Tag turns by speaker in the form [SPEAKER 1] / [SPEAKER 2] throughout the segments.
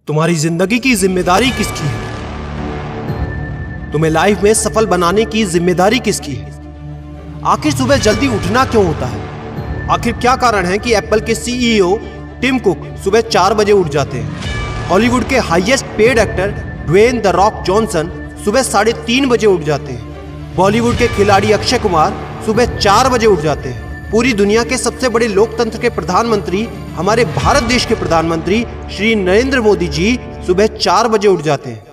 [SPEAKER 1] तुम्हारी जिंदगी की जिम्मेदारी किसकी है? तुम्हें लाइफ में सफल बनाने की जिम्मेदारी किसकी है? आखिर सुबह जल्दी उठना क्यों होता है? आखिर क्या कारण है कि एप्पल के सीईओ टिम कुक सुबह 4 बजे उठ जाते हैं? हॉलीवुड के highest paid actor Dwayne the Rock Johnson सुबह 3:30 बजे उठ जाते हैं। बॉलीवुड के खिलाड़ी अक्षय कुमार सुबह 4 बजे उठ जाते हैं। पूरी दुनिया के सबसे बड़े लोकतंत्र के प्रधानमंत्री, हमारे भारत देश के प्रधानमंत्री श्री नरेंद्र मोदी जी सुबह 4 बजे उठ जाते हैं।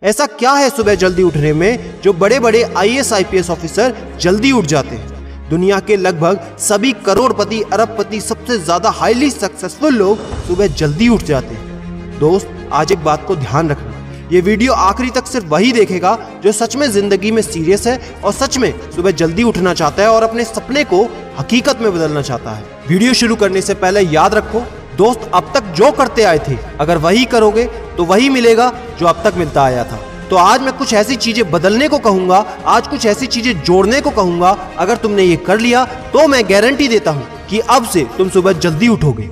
[SPEAKER 1] ऐसा क्या है सुबह जल्दी उठने में जो बड़े बड़े आईएएस आईपीएस ऑफिसर जल्दी उठ जाते हैं? दुनिया के लगभग सभी करोड़पति, अरबपति, सबसे ज्यादा हाईली सक्सेसफुल लोग सुबह जल्दी उठ जाते हैं। दोस्त, आज एक बात को ध्यान रखना, ये वीडियो आखिरी तक सिर्फ वही देखेगा जो सच में जिंदगी में सीरियस है और सच में सुबह जल्दी उठना चाहता है और अपने सपने को हकीकत में बदलना चाहता है। वीडियो शुरू करने से पहले याद रखो दोस्त, अब तक जो करते आए थे अगर वही करोगे तो वही मिलेगा जो अब तक मिलता आया था। तो आज मैं कुछ ऐसी चीजें बदलने को कहूंगा, आज कुछ ऐसी चीजें जोड़ने को कहूंगा। अगर तुमने ये कर लिया तो मैं गारंटी देता हूं कि अब से तुम सुबह जल्दी उठोगे।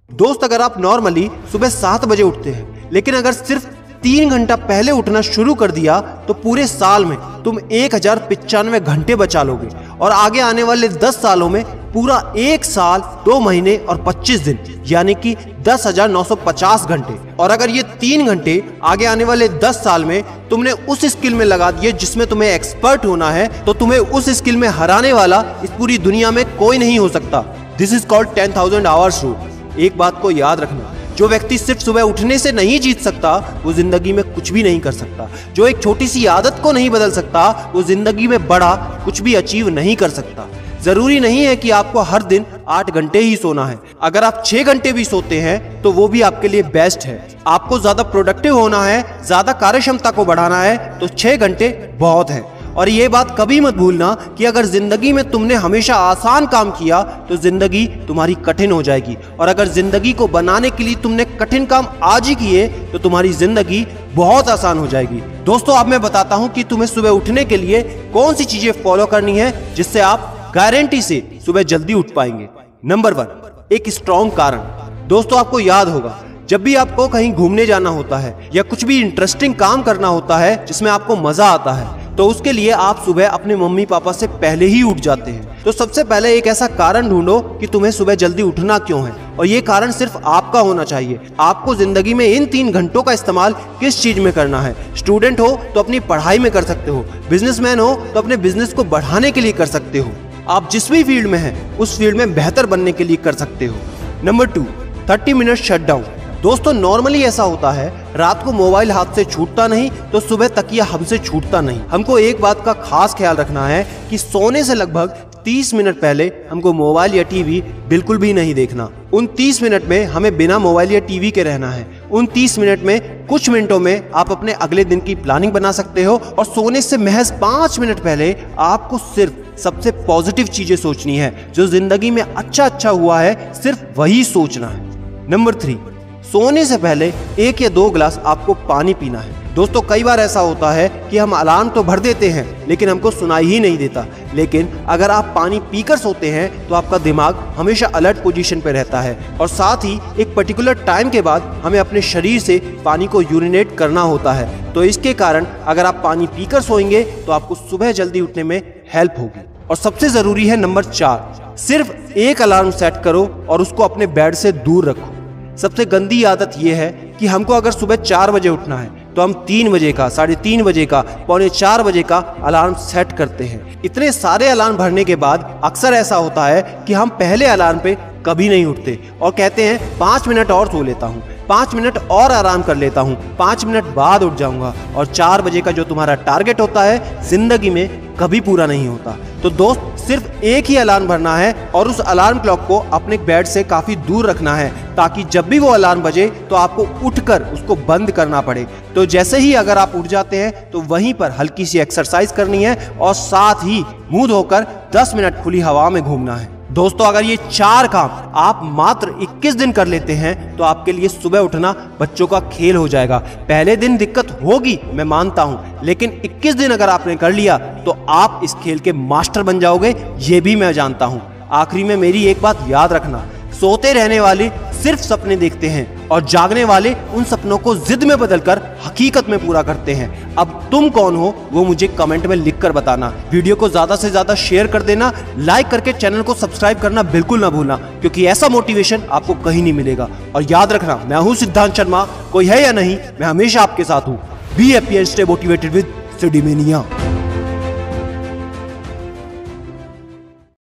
[SPEAKER 1] दोस्त, अगर आप नॉर्मली सुबह 7 बजे उठते हैं लेकिन अगर सिर्फ 3 घंटा पहले उठना शुरू कर दिया तो पूरे साल में तुम 1095 घंटे बचा लोगे और आगे आने वाले 10 सालों में पूरा 1 साल 2 महीने और 25 दिन यानी कि 10,950 घंटे। और अगर ये 3 घंटे आगे आने वाले 10 साल में तुमने उस स्किल में लगा दिए जिसमें तुम्हें एक्सपर्ट होना है तो तुम्हें उस स्किल में हराने वाला इस पूरी दुनिया में कोई नहीं हो सकता। This is called 10,000 hours rule. एक बात को याद रखना, जो व्यक्ति सिर्फ सुबह उठने से नहीं जीत सकता वो जिंदगी में कुछ भी नहीं कर सकता। जो एक छोटी सी आदत को नहीं बदल सकता वो जिंदगी में बड़ा कुछ भी अचीव नहीं कर सकता। जरूरी नहीं है कि आपको हर दिन 8 घंटे ही सोना है। अगर आप 6 घंटे भी सोते हैं तो वो भी आपके लिए बेस्ट है। आपको ज्यादा प्रोडक्टिव होना है, ज्यादा कार्यक्षमता को बढ़ाना है तो 6 घंटे बहुत है। और ये बात कभी मत भूलना कि अगर जिंदगी में तुमने हमेशा आसान काम किया तो जिंदगी तुम्हारी कठिन हो जाएगी, और अगर जिंदगी को बनाने के लिए तुमने कठिन काम आज ही किए तो तुम्हारी जिंदगी बहुत आसान हो जाएगी। दोस्तों, अब मैं बताता हूं कि तुम्हें सुबह उठने के लिए कौन सी चीजें फॉलो करनी है जिससे आप गारंटी से सुबह जल्दी उठ पाएंगे। नंबर 1, एक स्ट्रॉन्ग कारण। दोस्तों, आपको याद होगा जब भी आपको कहीं घूमने जाना होता है या कुछ भी इंटरेस्टिंग काम करना होता है जिसमें आपको मजा आता है तो उसके लिए आप सुबह अपने मम्मी पापा से पहले ही उठ जाते हैं। तो सबसे पहले एक ऐसा कारण ढूंढो कि तुम्हें सुबह जल्दी उठना क्यों है, और ये कारण सिर्फ आपका होना चाहिए। आपको जिंदगी में इन 3 घंटों का इस्तेमाल किस चीज में करना है। स्टूडेंट हो तो अपनी पढ़ाई में कर सकते हो, बिजनेसमैन हो तो अपने बिजनेस को बढ़ाने के लिए कर सकते हो, आप जिस भी फील्ड में हैं उस फील्ड में बेहतर बनने के लिए कर सकते हो। Number 2, 30 minute shutdown. दोस्तों, नॉर्मली ऐसा होता है रात को मोबाइल हाथ से छूटता नहीं तो सुबह तकिया हमसे छूटता नहीं। हमको एक बात का खास ख्याल रखना है कि सोने से लगभग 30 मिनट पहले हमको मोबाइल या टीवी बिल्कुल भी नहीं देखना। उन 30 मिनट में हमें बिना मोबाइल या टीवी के रहना है। उन 30 मिनट में कुछ मिनटों में आप अपने अगले दिन की प्लानिंग बना सकते हो, और सोने से महज 5 मिनट पहले आपको सिर्फ सबसे पॉजिटिव चीजें सोचनी है। जो जिंदगी में अच्छा हुआ है सिर्फ वही सोचना है। नंबर 3, सोने से पहले 1 या 2 गिलास आपको पानी पीना है। दोस्तों, कई बार ऐसा होता है कि हम अलार्म तो भर देते हैं लेकिन हमको सुनाई ही नहीं देता। लेकिन अगर आप पानी पीकर सोते हैं तो आपका दिमाग हमेशा अलर्ट पोजीशन पे रहता है, और साथ ही एक पर्टिकुलर टाइम के बाद हमें अपने शरीर से पानी को यूरिनेट करना होता है। तो इसके कारण अगर आप पानी पीकर सोएंगे तो आपको सुबह जल्दी उठने में हेल्प होगी। और सबसे जरूरी है नंबर 4, सिर्फ एक अलार्म सेट करो और उसको अपने बेड से दूर रखो। सबसे गंदी आदत यह है कि हमको अगर सुबह 4 बजे उठना है तो हम 3 बजे का, 3:30 बजे का, 3:45 बजे का अलार्म सेट करते हैं। इतने सारे अलार्म भरने के बाद अक्सर ऐसा होता है कि हम पहले अलार्म पे कभी नहीं उठते और कहते हैं 5 मिनट और सो लेता हूँ, 5 मिनट और आराम कर लेता हूँ, 5 मिनट बाद उठ जाऊंगा, और 4 बजे का जो तुम्हारा टारगेट होता है जिंदगी में कभी पूरा नहीं होता। तो दोस्त, सिर्फ एक ही अलार्म भरना है और उस अलार्म क्लॉक को अपने बेड से काफी दूर रखना है ताकि जब भी वो अलार्म बजे तो आपको उठकर उसको बंद करना पड़े। तो जैसे ही अगर आप उठ जाते हैं तो वहीं पर हल्की सी एक्सरसाइज करनी है और साथ ही मुंह धोकर 10 मिनट खुली हवा में घूमना है। दोस्तों, अगर ये 4 काम आप मात्र 21 दिन कर लेते हैं तो आपके लिए सुबह उठना बच्चों का खेल हो जाएगा। पहले दिन दिक्कत होगी, मैं मानता हूं, लेकिन 21 दिन अगर आपने कर लिया तो आप इस खेल के मास्टर बन जाओगे, ये भी मैं जानता हूं। आखिरी में मेरी एक बात याद रखना, सोते रहने वाले सिर्फ सपने देखते हैं और जागने वाले उन सपनों को जिद में बदलकर हकीकत में पूरा करते हैं। अब तुम कौन हो वो मुझे कमेंट में लिखकर बताना। वीडियो को ज्यादा से ज्यादा शेयर कर देना, लाइक करके चैनल को सब्सक्राइब करना बिल्कुल ना भूलना, क्योंकि ऐसा मोटिवेशन आपको कहीं नहीं मिलेगा। और याद रखना, मैं हूं सिद्धांत शर्मा, कोई है या नहीं, मैं हमेशा आपके साथ हूं। Be happy and stay motivated with सिडीमेनिया।